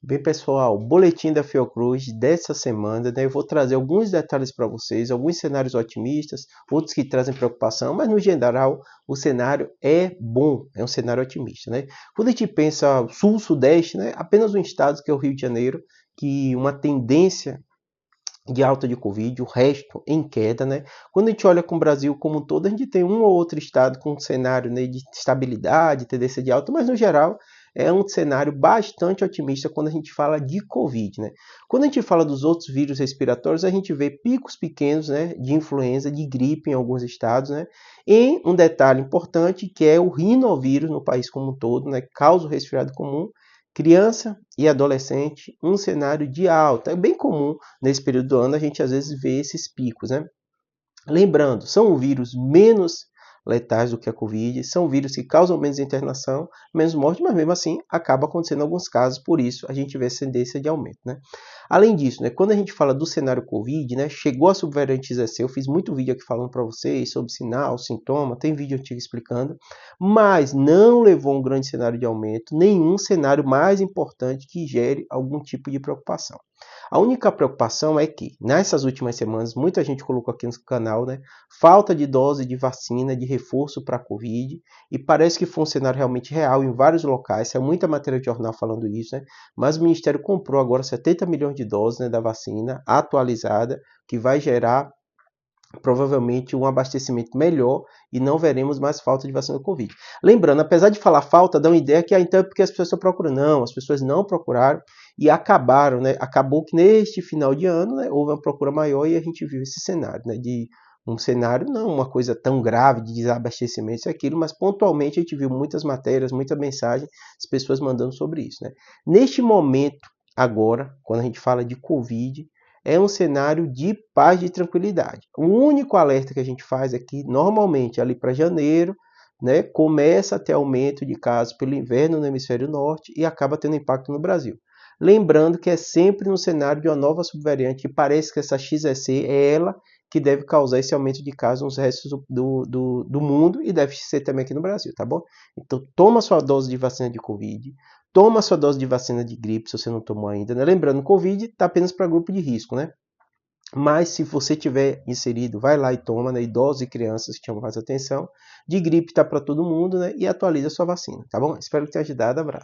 Bem, pessoal, boletim da Fiocruz dessa semana, né? Eu vou trazer alguns detalhes para vocês, alguns cenários otimistas, outros que trazem preocupação, mas no geral o cenário é bom, é um cenário otimista, né? Quando a gente pensa sul-sudeste, né? Apenas um estado que é o Rio de Janeiro, que uma tendência de alta de Covid, o resto em queda, né? Quando a gente olha com o Brasil como um todo, a gente tem um ou outro estado com um cenário, né, de estabilidade, tendência de alta, mas no geral é um cenário bastante otimista quando a gente fala de Covid, né? Quando a gente fala dos outros vírus respiratórios, a gente vê picos pequenos, né, de influenza, de gripe em alguns estados, né? E um detalhe importante que é o rinovírus no país como um todo, né, causa o resfriado comum. Criança e adolescente, um cenário de alta. É bem comum nesse período do ano a gente às vezes vê esses picos, né? Lembrando, são vírus menos letais do que a Covid, são vírus que causam menos internação, menos morte, mas mesmo assim acaba acontecendo em alguns casos, por isso a gente vê essa tendência de aumento, né? Além disso, né, quando a gente fala do cenário Covid, né, chegou a subvariante ZC, eu fiz muito vídeo aqui falando para vocês sobre sinal, sintoma, tem vídeo antigo explicando, mas não levou um grande cenário de aumento, nenhum cenário mais importante que gere algum tipo de preocupação. A única preocupação é que, nessas últimas semanas, muita gente colocou aqui no canal, né, falta de dose de vacina, de reforço para a Covid, e parece que foi um cenário realmente real em vários locais, saiu muita matéria de jornal falando isso, né, mas o Ministério comprou agora 70 milhões de doses, né, da vacina atualizada, que vai gerar provavelmente um abastecimento melhor e não veremos mais falta de vacina do Covid. Lembrando, apesar de falar falta, dá uma ideia que então é porque as pessoas estão procurando. Não, as pessoas não procuraram e acabaram, né? Acabou que neste final de ano, né, houve uma procura maior e a gente viu esse cenário, né, de um cenário, não uma coisa tão grave de desabastecimento, isso e aquilo, mas pontualmente a gente viu muitas matérias, muita mensagem, as pessoas mandando sobre isso, né? Neste momento, agora, quando a gente fala de Covid, é um cenário de paz e tranquilidade. O único alerta que a gente faz é que, normalmente, ali para janeiro, né, começa a ter aumento de casos pelo inverno no hemisfério norte e acaba tendo impacto no Brasil. Lembrando que é sempre no cenário de uma nova subvariante, que parece que essa XEC é ela que deve causar esse aumento de casos nos restos do mundo e deve ser também aqui no Brasil, tá bom? Então, toma sua dose de vacina de Covid, toma sua dose de vacina de gripe, se você não tomou ainda, né? Lembrando, Covid está apenas para grupo de risco, né? Mas se você tiver inserido, vai lá e toma, né? Idosos e crianças que chamam mais atenção. De gripe está para todo mundo, né? E atualiza a sua vacina, tá bom? Espero que tenha ajudado. Abraço.